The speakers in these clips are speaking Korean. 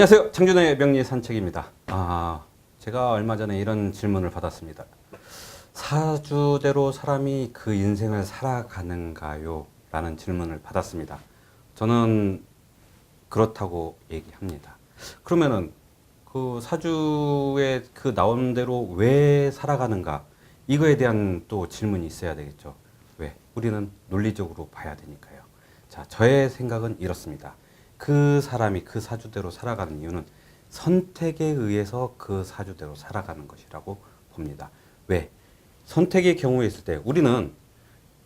안녕하세요. 창준의 명리산책입니다. 제가 얼마 전에 이런 질문을 받았습니다. 사주대로 사람이 그 인생을 살아가는가요? 라는 질문을 받았습니다. 저는 그렇다고 얘기합니다. 그러면은 그 사주에 그 나온 대로 왜 살아가는가? 이거에 대한 또 질문이 있어야 되겠죠. 왜? 우리는 논리적으로 봐야 되니까요. 자, 저의 생각은 이렇습니다. 그 사람이 그 사주대로 살아가는 이유는 선택에 의해서 그 사주대로 살아가는 것이라고 봅니다. 왜? 선택의 경우에 있을 때 우리는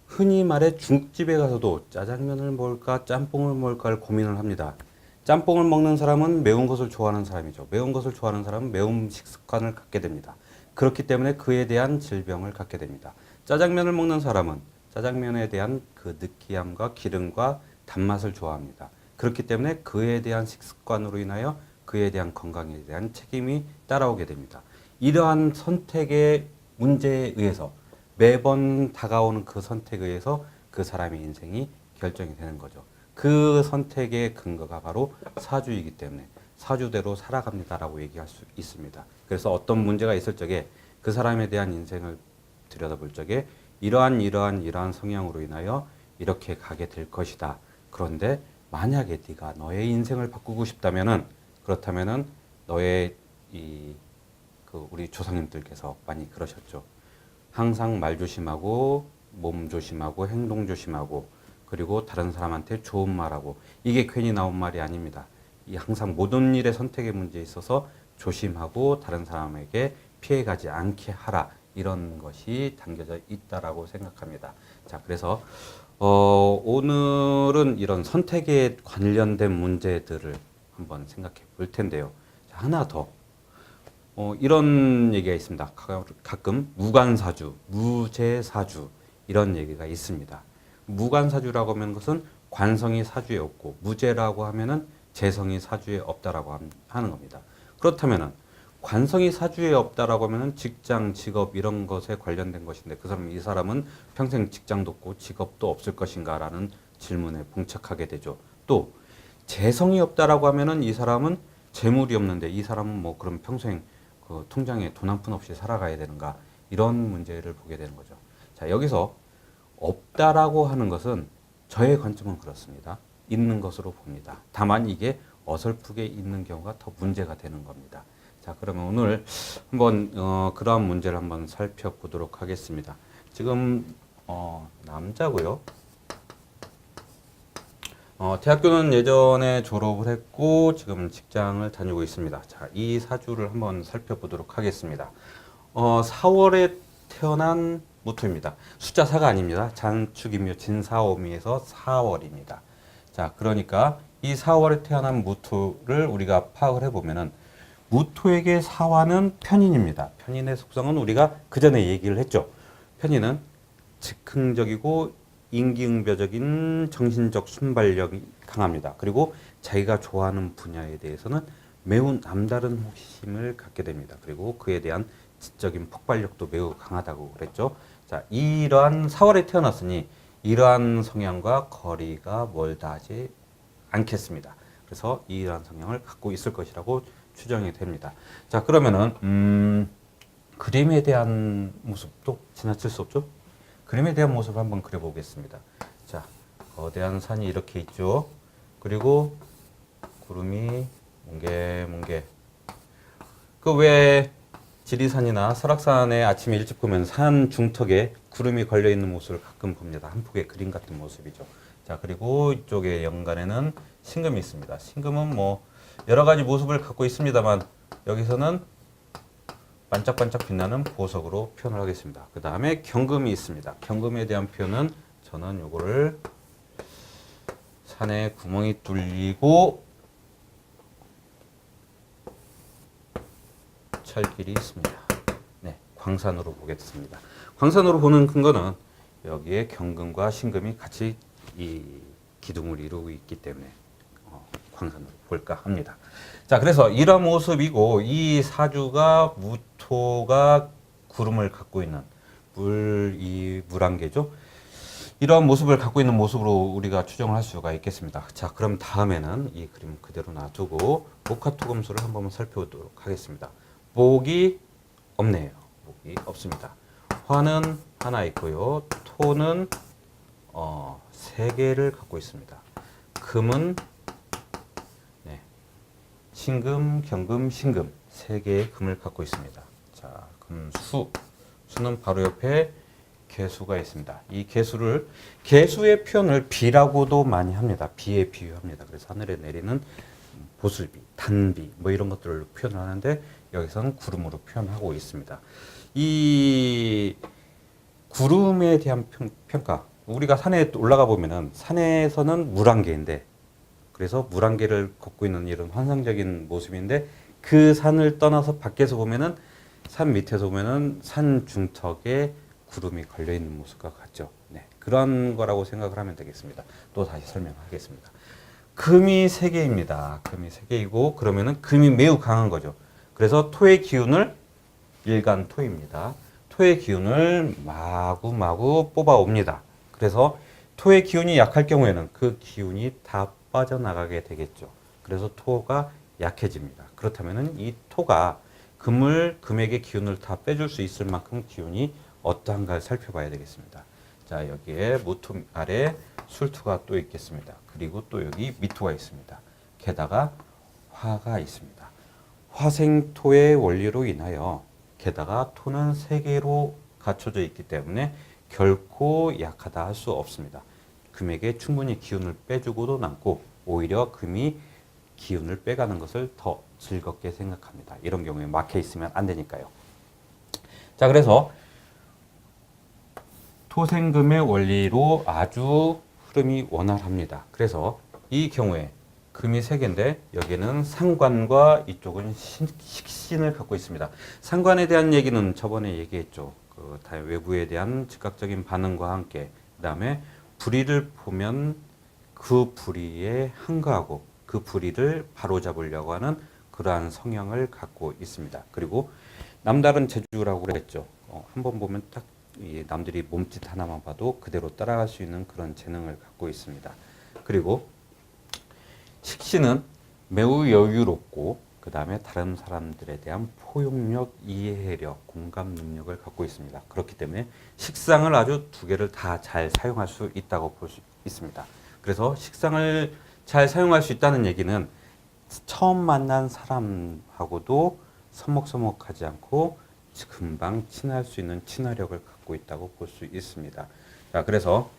흔히 말해 중국집에 가서도 짜장면을 먹을까 짬뽕을 먹을까를 고민을 합니다. 짬뽕을 먹는 사람은 매운 것을 좋아하는 사람이죠. 매운 것을 좋아하는 사람은 매운 식습관을 갖게 됩니다. 그렇기 때문에 그에 대한 질병을 갖게 됩니다. 짜장면을 먹는 사람은 짜장면에 대한 그 느끼함과 기름과 단맛을 좋아합니다. 그렇기 때문에 그에 대한 식습관으로 인하여 그에 대한 건강에 대한 책임이 따라오게 됩니다. 이러한 선택의 문제에 의해서 매번 다가오는 그 선택에 의해서 그 사람의 인생이 결정이 되는 거죠. 그 선택의 근거가 바로 사주이기 때문에 사주대로 살아갑니다라고 얘기할 수 있습니다. 그래서 어떤 문제가 있을 적에 그 사람에 대한 인생을 들여다볼 적에 이러한 성향으로 인하여 이렇게 가게 될 것이다. 그런데 만약에 네가 너의 인생을 바꾸고 싶다면은 그렇다면은 너의 우리 조상님들께서 많이 그러셨죠. 항상 말 조심하고 몸 조심하고 행동 조심하고 그리고 다른 사람한테 좋은 말하고 이게 괜히 나온 말이 아닙니다. 이 항상 모든 일의 선택의 문제에 있어서 조심하고 다른 사람에게 피해가지 않게 하라 이런 것이 담겨져 있다라고 생각합니다. 자, 그래서 오늘은 이런 선택에 관련된 문제들을 한번 생각해 볼 텐데요. 자, 하나 더. 이런 얘기가 있습니다. 가끔 무관사주, 무재사주 이런 얘기가 있습니다. 무관사주라고 하면 것은 관성이 사주에 없고 무재라고 하면은 재성이 사주에 없다라고 하는 겁니다. 그렇다면은 관성이 사주에 없다라고 하면은 직장, 직업 이런 것에 관련된 것인데 이 사람은 평생 직장도 없고 직업도 없을 것인가라는 질문에 봉착하게 되죠. 또 재성이 없다라고 하면은 이 사람은 재물이 없는데 이 사람은 뭐 그럼 평생 그 통장에 돈 한 푼 없이 살아가야 되는가 이런 문제를 보게 되는 거죠. 자, 여기서 없다라고 하는 것은 저의 관점은 그렇습니다. 있는 것으로 봅니다. 다만 이게 어설프게 있는 경우가 더 문제가 되는 겁니다. 자, 그러면 오늘 한번 그러한 문제를 한번 살펴보도록 하겠습니다. 지금 남자고요. 대학교는 예전에 졸업을 했고 지금 직장을 다니고 있습니다. 자, 이 사주를 한번 살펴보도록 하겠습니다. 4월에 태어난 무토입니다. 숫자 4가 아닙니다. 잔축이며 진사오미에서 4월입니다. 자, 그러니까 이 4월에 태어난 무토를 우리가 파악을 해보면은 무토에게 사화는 편인입니다. 편인의 속성은 우리가 그 전에 얘기를 했죠. 편인은 즉흥적이고 임기응변적인 정신적 순발력이 강합니다. 그리고 자기가 좋아하는 분야에 대해서는 매우 남다른 호기심을 갖게 됩니다. 그리고 그에 대한 지적인 폭발력도 매우 강하다고 그랬죠. 자, 이러한 4월에 태어났으니 이러한 성향과 거리가 멀다 하지 않겠습니다. 그래서 이러한 성향을 갖고 있을 것이라고 추정이 됩니다. 자, 그러면은 그림에 대한 모습도 지나칠 수 없죠. 그림에 대한 모습을 한번 그려보겠습니다. 자, 거대한 산이 이렇게 있죠. 그리고 구름이 뭉게뭉게. 그 왜 지리산이나 설악산에 아침에 일찍 보면 산 중턱에 구름이 걸려 있는 모습을 가끔 봅니다. 한 폭의 그림 같은 모습이죠. 자, 그리고 이쪽에 연간에는 신금이 있습니다. 신금은 뭐 여러 가지 모습을 갖고 있습니다만 여기서는 반짝반짝 빛나는 보석으로 표현을 하겠습니다. 그 다음에 경금이 있습니다. 경금에 대한 표현은 저는 요거를 산에 구멍이 뚫리고 철길이 있습니다. 네, 광산으로 보겠습니다. 광산으로 보는 근거는 여기에 경금과 신금이 같이 이 기둥을 이루고 있기 때문에 광산으로 볼까 합니다. 자, 그래서 이런 모습이고 이 사주가 무토가 구름을 갖고 있는 물안개죠. 이러한 모습을 갖고 있는 모습으로 우리가 추정을 할 수가 있겠습니다. 자, 그럼 다음에는 이 그림 그대로 놔두고 목화토금수를 한번 살펴보도록 하겠습니다. 목이 없네요. 목이 없습니다. 화는 하나 있고요. 토는 3개를 갖고 있습니다. 금은 신금, 경금, 신금 3개의 금을 갖고 있습니다. 자, 금수. 수는 바로 옆에 개수가 있습니다. 이 개수의 표현을 비라고도 많이 합니다. 비에 비유합니다. 그래서 하늘에 내리는 보슬비, 단비 뭐 이런 것들을 표현을 하는데 여기서는 구름으로 표현하고 있습니다. 이 구름에 대한 평가. 우리가 산에 올라가 보면은 산에서는 물안개인데 그래서 물안개를 걷고 있는 이런 환상적인 모습인데 그 산을 떠나서 밖에서 보면은 산 밑에서 보면은 산 중턱에 구름이 걸려 있는 모습과 같죠. 네, 그런 거라고 생각을 하면 되겠습니다. 또 다시 설명하겠습니다. 금이 3개입니다. 금이 3개이고 그러면은 금이 매우 강한 거죠. 그래서 토의 기운을 일간토입니다. 토의 기운을 마구마구 뽑아옵니다. 그래서 토의 기운이 약할 경우에는 그 기운이 다 빠져나가게 되겠죠. 그래서 토가 약해집니다. 그렇다면은 이 토가 금에게 기운을 다 빼줄 수 있을 만큼 기운이 어떠한가를 살펴봐야 되겠습니다. 자, 여기에 무토 아래 술토가 또 있겠습니다. 그리고 또 여기 미토가 있습니다. 게다가 화가 있습니다. 화생토의 원리로 인하여 게다가 토는 3개로 갖춰져 있기 때문에 결코 약하다 할 수 없습니다. 금에게 충분히 기운을 빼주고도 남고 오히려 금이 기운을 빼가는 것을 더 즐겁게 생각합니다. 이런 경우에 막혀 있으면 안 되니까요. 자, 그래서 토생금의 원리로 아주 흐름이 원활합니다. 그래서 이 경우에 금이 3개인데 여기는 상관과 이쪽은 식신을 갖고 있습니다. 상관에 대한 얘기는 저번에 얘기했죠. 그 외부에 대한 즉각적인 반응과 함께 그 다음에 불의를 보면 그 불의에 항거하고 그 불의를 바로잡으려고 하는 그러한 성향을 갖고 있습니다. 그리고 남다른 재주라고 그랬죠. 한번 보면 딱 남들이 몸짓 하나만 봐도 그대로 따라갈 수 있는 그런 재능을 갖고 있습니다. 그리고 식신은 매우 여유롭고 그 다음에 다른 사람들에 대한 포용력, 이해력, 공감 능력을 갖고 있습니다. 그렇기 때문에 식상을 아주 2개를 다 잘 사용할 수 있다고 볼 수 있습니다. 그래서 식상을 잘 사용할 수 있다는 얘기는 처음 만난 사람하고도 서먹서먹하지 않고 금방 친할 수 있는 친화력을 갖고 있다고 볼 수 있습니다. 자, 그래서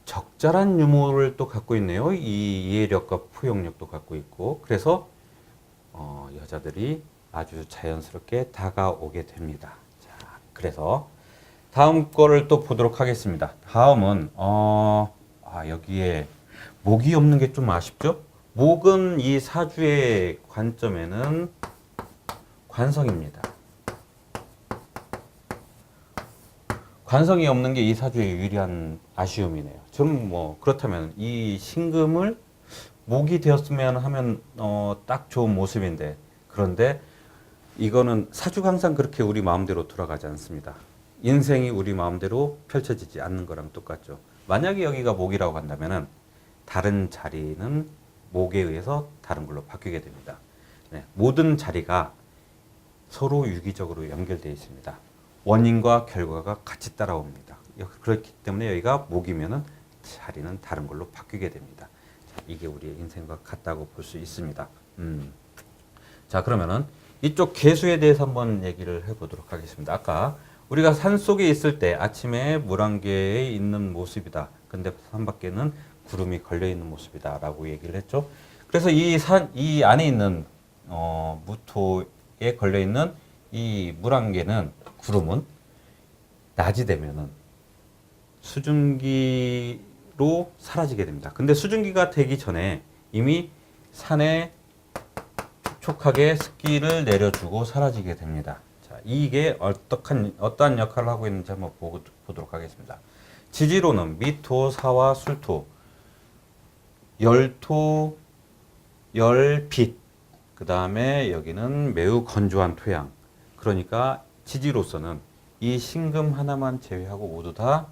적절한 유머를 또 갖고 있네요. 이 이해력과 포용력도 갖고 있고 그래서 여자들이 아주 자연스럽게 다가오게 됩니다. 자, 그래서 다음 거를 또 보도록 하겠습니다. 다음은 여기에 목이 없는 게 좀 아쉽죠? 목은 이 사주의 관점에는 관성입니다. 관성이 없는 게 이 사주의 유일한 아쉬움이네요. 저는 그렇다면 이 신금을 목이 되었으면 하면 딱 좋은 모습인데 그런데 이거는 사주가 항상 그렇게 우리 마음대로 돌아가지 않습니다. 인생이 우리 마음대로 펼쳐지지 않는 거랑 똑같죠. 만약에 여기가 목이라고 한다면은 다른 자리는 목에 의해서 다른 걸로 바뀌게 됩니다. 네, 모든 자리가 서로 유기적으로 연결되어 있습니다. 원인과 결과가 같이 따라옵니다. 그렇기 때문에 여기가 목이면은 자리는 다른 걸로 바뀌게 됩니다. 자, 이게 우리의 인생과 같다고 볼 수 있습니다. 자, 그러면은 이쪽 개수에 대해서 한번 얘기를 해보도록 하겠습니다. 아까 우리가 산 속에 있을 때 아침에 물안개에 있는 모습이다. 근데 산 밖에는 구름이 걸려 있는 모습이다. 라고 얘기를 했죠. 그래서 이 안에 있는, 무토에 걸려 있는 이 물안개는, 구름은 낮이 되면은 수증기로 사라지게 됩니다. 근데 수증기가 되기 전에 이미 산에 촉촉하게 습기를 내려주고 사라지게 됩니다. 자, 이게 어떠한 역할을 하고 있는지 한번 보도록 하겠습니다. 지지로는 미토, 사화, 술토, 열토, 열빛, 그 다음에 여기는 매우 건조한 토양. 그러니까 지지로서는 이 신금 하나만 제외하고 모두 다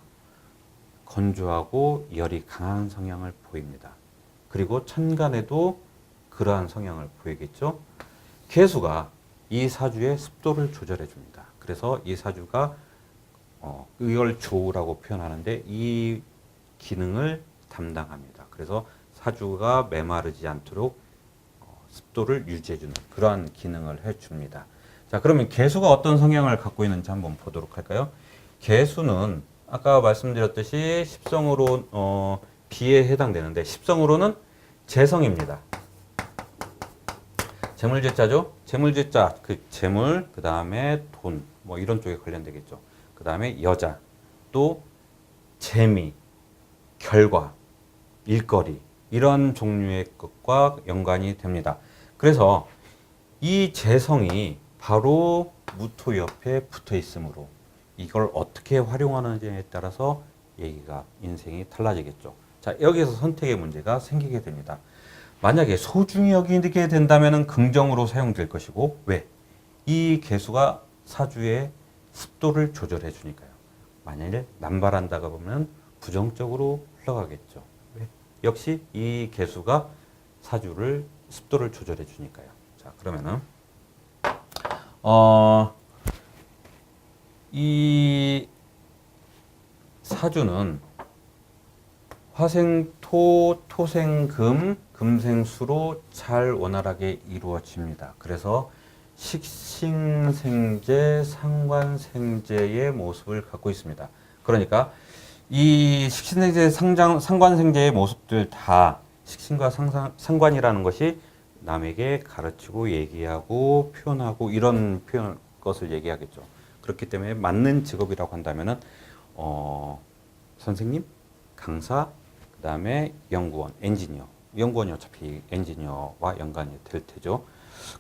건조하고 열이 강한 성향을 보입니다. 그리고 천간에도 그러한 성향을 보이겠죠. 개수가 이 사주의 습도를 조절해 줍니다. 그래서 이 사주가 이걸 조라고 표현하는데 이 기능을 담당합니다. 그래서 사주가 메마르지 않도록 습도를 유지해주는 그러한 기능을 해줍니다. 자, 그러면 개수가 어떤 성향을 갖고 있는지 한번 보도록 할까요? 개수는 아까 말씀드렸듯이 십성으로 비에 해당되는데 십성으로는 재성입니다. 재물제자죠. 재물제자 그 재물 그 다음에 돈 뭐 이런 쪽에 관련되겠죠. 그 다음에 여자 또 재미 결과 일거리 이런 종류의 것과 연관이 됩니다. 그래서 이 재성이 바로 무토 옆에 붙어 있으므로 이걸 어떻게 활용하느냐에 따라서 얘기가 인생이 달라지겠죠. 자, 여기서 선택의 문제가 생기게 됩니다. 만약에 소중히 여기게 된다면 긍정으로 사용될 것이고 왜? 이 개수가 사주의 습도를 조절해 주니까요. 만약에 남발한다가 보면 부정적으로 흘러가겠죠. 왜? 역시 이 개수가 사주를 습도를 조절해 주니까요. 자, 그러면은 이 사주는 화생토, 토생금, 금생수로 잘 원활하게 이루어집니다. 그래서 식신생재, 상관생재의 모습을 갖고 있습니다. 그러니까 이 식신생재, 상관생재의 모습들 다 식신과 상관이라는 것이 남에게 가르치고 얘기하고 표현하고 이런 것을 얘기하겠죠. 그렇기 때문에 맞는 직업이라고 한다면은 선생님, 강사, 그 다음에 연구원, 엔지니어. 연구원이 어차피 엔지니어와 연관이 될 테죠.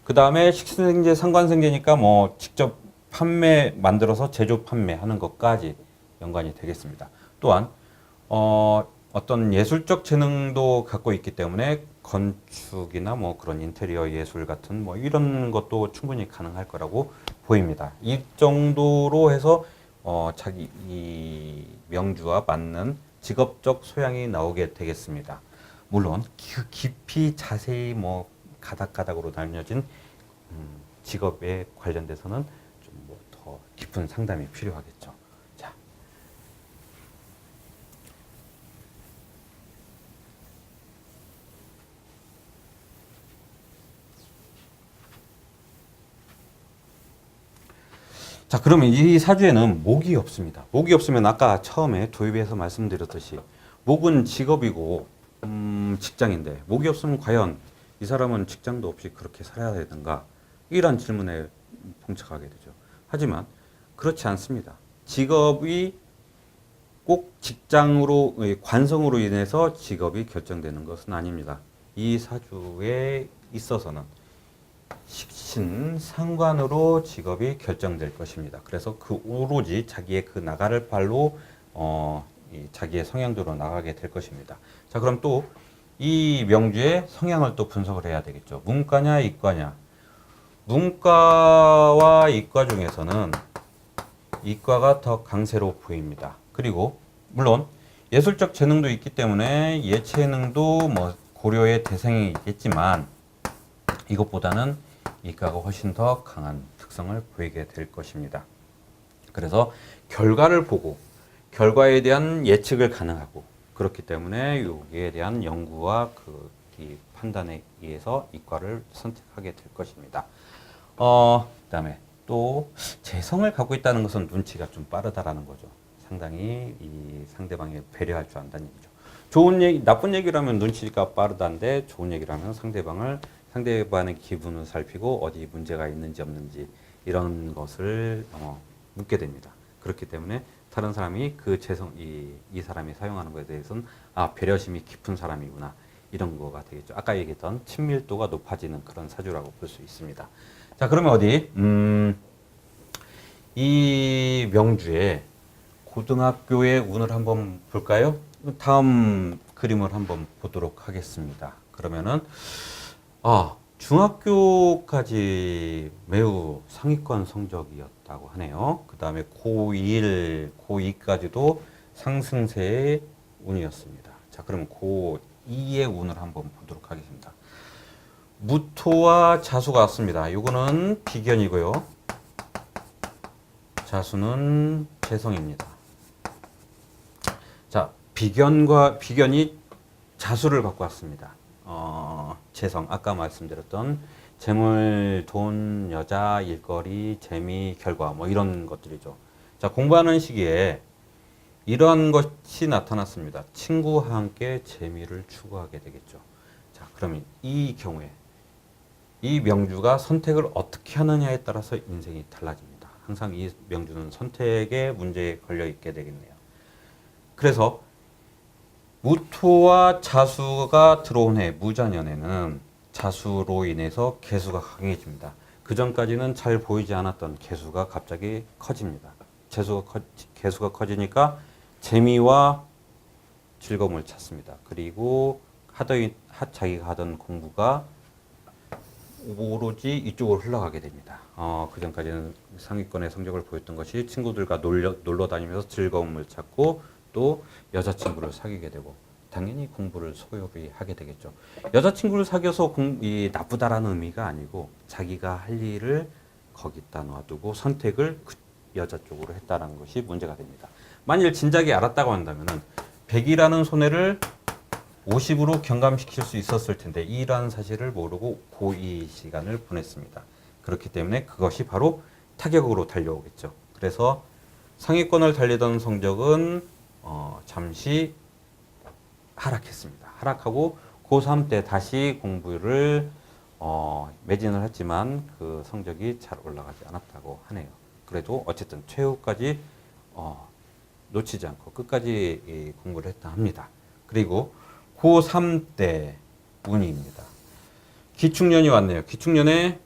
그 다음에 식신생재, 상관생재니까 뭐 직접 판매 만들어서 제조 판매하는 것까지 연관이 되겠습니다. 또한 어떤 예술적 재능도 갖고 있기 때문에 건축이나 뭐 그런 인테리어 예술 같은 뭐 이런 것도 충분히 가능할 거라고 보입니다. 이 정도로 해서 자기 이 명주와 맞는 직업적 소양이 나오게 되겠습니다. 물론 깊이 자세히 뭐 가닥가닥으로 나뉘어진 직업에 관련돼서는 좀 뭐 더 깊은 상담이 필요하겠죠. 자, 자, 그러면 이 사주에는 목이 없습니다. 목이 없으면 아까 처음에 도입에서 말씀드렸듯이 목은 직업이고 직장인데 목이 없으면 과연 이 사람은 직장도 없이 그렇게 살아야 되는가? 이런 질문에 봉착하게 되죠. 하지만 그렇지 않습니다. 직업이 꼭 직장으로 관성으로 인해서 직업이 결정되는 것은 아닙니다. 이 사주에 있어서는 식신 상관으로 직업이 결정될 것입니다. 그래서 그 오로지 자기의 그 나갈 발로 자기의 성향대로 나가게 될 것입니다. 자, 그럼 또 이 명주의 성향을 또 분석을 해야 되겠죠. 문과냐 이과냐. 문과와 이과 중에서는 이과가 더 강세로 보입니다. 그리고 물론 예술적 재능도 있기 때문에 예체능도 뭐 고려의 대상이 있겠지만 이것보다는 이과가 훨씬 더 강한 특성을 보이게 될 것입니다. 그래서 결과를 보고 결과에 대한 예측을 가능하고 그렇기 때문에 여기에 대한 연구와 이 판단에 의해서 이과를 선택하게 될 것입니다. 그다음에 또 재성을 갖고 있다는 것은 눈치가 좀 빠르다라는 거죠. 상당히 이 상대방에 배려할 줄 안다는 얘기죠. 좋은 얘기, 나쁜 얘기라면 눈치가 빠르다는데 좋은 얘기라면 상대방의 기분을 살피고 어디 문제가 있는지 없는지 이런 것을 묻게 됩니다. 그렇기 때문에 다른 사람이 그 재성 이 사람이 사용하는 것에 대해서는 배려심이 깊은 사람이구나 이런 거가 되겠죠. 아까 얘기했던 친밀도가 높아지는 그런 사주라고 볼 수 있습니다. 자, 그러면 어디 이 명주의 고등학교의 운을 한번 볼까요? 다음 그림을 한번 보도록 하겠습니다. 그러면은 중학교까지 매우 상위권 성적이었다고 하네요. 그 다음에 고1, 고2까지도 상승세의 운이었습니다. 자, 그러면 고2의 운을 한번 보도록 하겠습니다. 무토와 자수가 왔습니다. 이거는 비견이고요. 자수는 재성입니다. 자, 비견이 자수를 갖고 왔습니다. 재성, 아까 말씀드렸던 재물, 돈, 여자, 일거리, 재미, 결과 뭐 이런 것들이죠. 자, 공부하는 시기에 이런 것이 나타났습니다. 친구와 함께 재미를 추구하게 되겠죠. 자, 그러면 이 경우에 이 명주가 선택을 어떻게 하느냐에 따라서 인생이 달라집니다. 항상 이 명주는 선택의 문제에 걸려 있게 되겠네요. 그래서 무토와 자수가 들어온 해 무자년에는 자수로 인해서 개수가 강해집니다. 그 전까지는 잘 보이지 않았던 개수가 갑자기 커집니다. 개수가 커지니까 재미와 즐거움을 찾습니다. 그리고 자기가 하던 공부가 오로지 이쪽으로 흘러가게 됩니다. 그 전까지는 상위권의 성적을 보였던 것이 친구들과 놀러 다니면서 즐거움을 찾고 또 여자친구를 사귀게 되고 당연히 공부를 소홀히 하게 되겠죠. 여자친구를 사귀어서 나쁘다라는 의미가 아니고 자기가 할 일을 거기다 놔두고 선택을 그 여자 쪽으로 했다는 것이 문제가 됩니다. 만일 진작에 알았다고 한다면 100이라는 손해를 50으로 경감시킬 수 있었을 텐데 이라는 사실을 모르고 고2 시간을 보냈습니다. 그렇기 때문에 그것이 바로 타격으로 달려오겠죠. 그래서 상위권을 달리던 성적은 잠시 하락했습니다. 하락하고 고3 때 다시 공부를 매진을 했지만 그 성적이 잘 올라가지 않았다고 하네요. 그래도 어쨌든 최후까지 놓치지 않고 끝까지 공부를 했다 합니다. 그리고 고3 때 운입니다. 기축년이 왔네요. 기축년에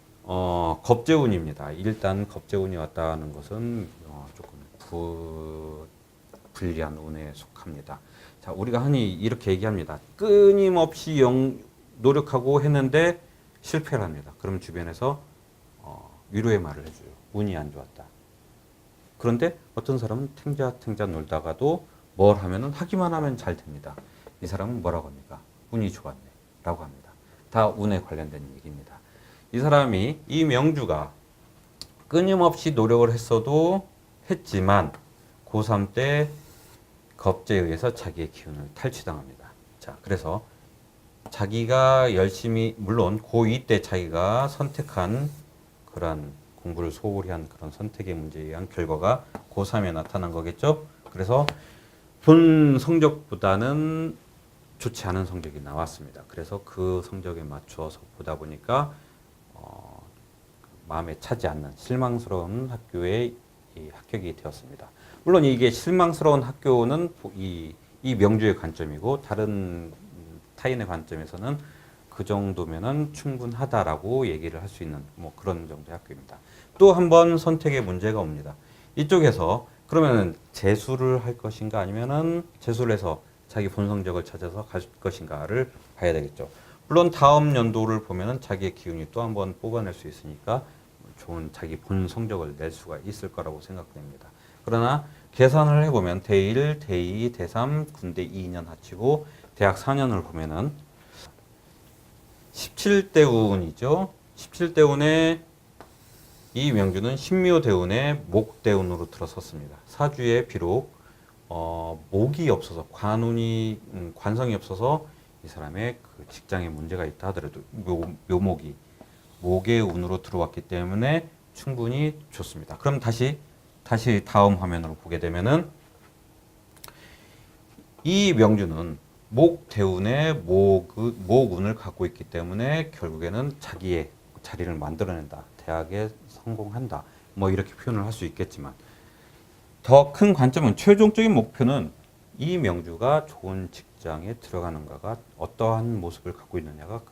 겁재운입니다. 일단 겁재운이 왔다는 것은 조금 불리한 운에 속합니다. 자, 우리가 흔히 이렇게 얘기합니다. 끊임없이 노력하고 했는데 실패를 합니다. 그럼 주변에서 위로의 말을 해줘요. 운이 안 좋았다. 그런데 어떤 사람은 탱자 놀다가도 뭘 하면은 하기만 하면 잘 됩니다. 이 사람은 뭐라고 합니까? 운이 좋았네 라고 합니다. 다 운에 관련된 얘기입니다. 이 명주가 끊임없이 노력을 했지만 고3 때 겁재에 의해서 자기의 기운을 탈취당합니다. 자, 그래서 자기가 열심히, 물론 고2 때 자기가 선택한 그러한 공부를 소홀히 한 그런 선택의 문제에 의한 결과가 고3에 나타난 거겠죠? 그래서 본 성적보다는 좋지 않은 성적이 나왔습니다. 그래서 그 성적에 맞추어서 보다 보니까 마음에 차지 않는 실망스러운 학교에 합격이 되었습니다. 물론 이게 실망스러운 학교는 이 명주의 관점이고 다른 타인의 관점에서는 그 정도면은 충분하다라고 얘기를 할 수 있는 뭐 그런 정도의 학교입니다. 또 한 번 선택의 문제가 옵니다. 이쪽에서 그러면 재수를 할 것인가 아니면은 재수를 해서 자기 본 성적을 찾아서 갈 것인가를 봐야 되겠죠. 물론 다음 연도를 보면은 자기의 기운이 또 한 번 뽑아낼 수 있으니까 좋은 자기 본 성적을 낼 수가 있을 거라고 생각됩니다. 그러나 계산을 해보면 대1, 대2, 대3, 군대 2년 합치고 대학 4년을 보면은 17대 운이죠. 17대 운에 이 명주는 신묘대운에 목대운으로 들어섰습니다. 사주에 비록 목이 없어서 관성이 없어서 이 사람의 그 직장에 문제가 있다 하더라도 묘목이 목의 운으로 들어왔기 때문에 충분히 좋습니다. 그럼 다시 다음 화면으로 보게 되면은 이 명주는 목대운에 목운을 갖고 있기 때문에 결국에는 자기의 자리를 만들어낸다. 대학에 성공한다. 뭐 이렇게 표현을 할 수 있겠지만 더 큰 관점은 최종적인 목표는 이 명주가 좋은 직장에 들어가는가가 어떠한 모습을 갖고 있느냐가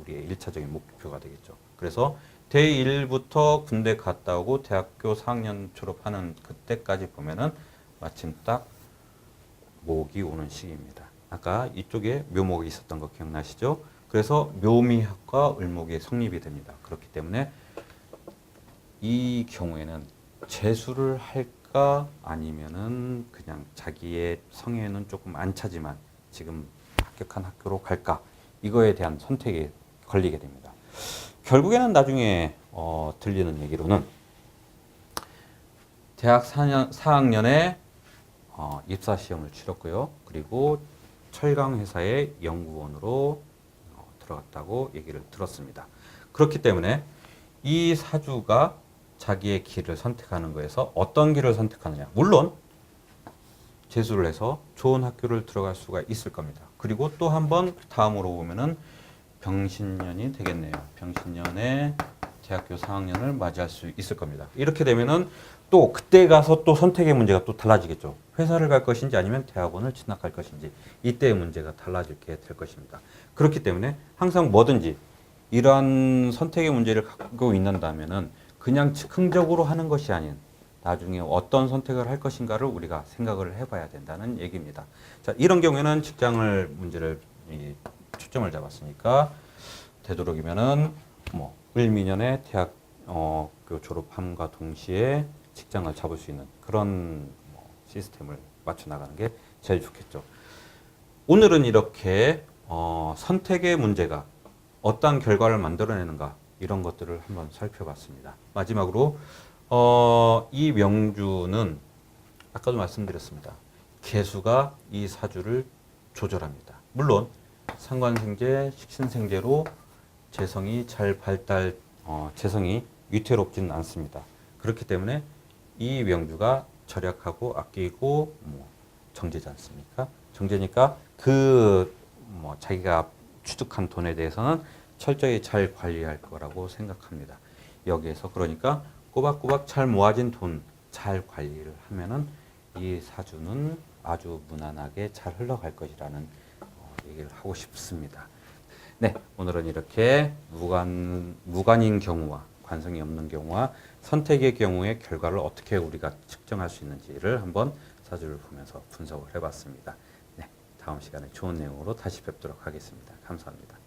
우리의 1차적인 목표가 되겠죠. 그래서 대1부터 군대 갔다 오고 대학교 4학년 졸업하는 그때까지 보면은 마침 딱 목이 오는 시기입니다. 아까 이쪽에 묘목이 있었던 거 기억나시죠? 그래서 묘미학과 을목이 성립이 됩니다. 그렇기 때문에 이 경우에는 재수를 할까 아니면은 그냥 자기의 성에는 조금 안 차지만 지금 합격한 학교로 갈까 이거에 대한 선택이 걸리게 됩니다. 결국에는 나중에 들리는 얘기로는 대학 4학년에 입사 시험을 치렀고요. 그리고 철강 회사의 연구원으로 들어갔다고 얘기를 들었습니다. 그렇기 때문에 이 사주가 자기의 길을 선택하는 거에서 어떤 길을 선택하느냐. 물론 재수를 해서 좋은 학교를 들어갈 수가 있을 겁니다. 그리고 또 한 번 다음으로 보면은 병신년이 되겠네요. 병신년에 대학교 4학년을 맞이할 수 있을 겁니다. 이렇게 되면은 또 그때 가서 또 선택의 문제가 또 달라지겠죠. 회사를 갈 것인지 아니면 대학원을 진학할 것인지 이때의 문제가 달라지게 될 것입니다. 그렇기 때문에 항상 뭐든지 이러한 선택의 문제를 갖고 있는다면은 그냥 즉흥적으로 하는 것이 아닌 나중에 어떤 선택을 할 것인가를 우리가 생각을 해봐야 된다는 얘기입니다. 자, 이런 경우에는 직장을 문제를 초점을 잡았으니까 되도록이면은 뭐 을미년에 대학 졸업함과 동시에 직장을 잡을 수 있는 그런 시스템을 맞춰 나가는 게 제일 좋겠죠. 오늘은 이렇게 선택의 문제가 어떤 결과를 만들어내는가 이런 것들을 한번 살펴봤습니다. 마지막으로 이 명주는 아까도 말씀드렸습니다. 개수가 이 사주를 조절합니다. 물론 상관생재, 식신생재로 재성이 잘 재성이 위태롭지는 않습니다. 그렇기 때문에 이 명주가 절약하고 아끼고 정제지 않습니까? 정제니까 자기가 취득한 돈에 대해서는 철저히 잘 관리할 거라고 생각합니다. 여기에서 그러니까 꼬박꼬박 잘 모아진 돈 잘 관리를 하면은 이 사주는 아주 무난하게 잘 흘러갈 것이라는 얘기를 하고 싶습니다. 네, 오늘은 이렇게 무관인 경우와 관성이 없는 경우와 선택의 경우의 결과를 어떻게 우리가 측정할 수 있는지를 한번 사주를 보면서 분석을 해봤습니다. 네, 다음 시간에 좋은 내용으로 다시 뵙도록 하겠습니다. 감사합니다.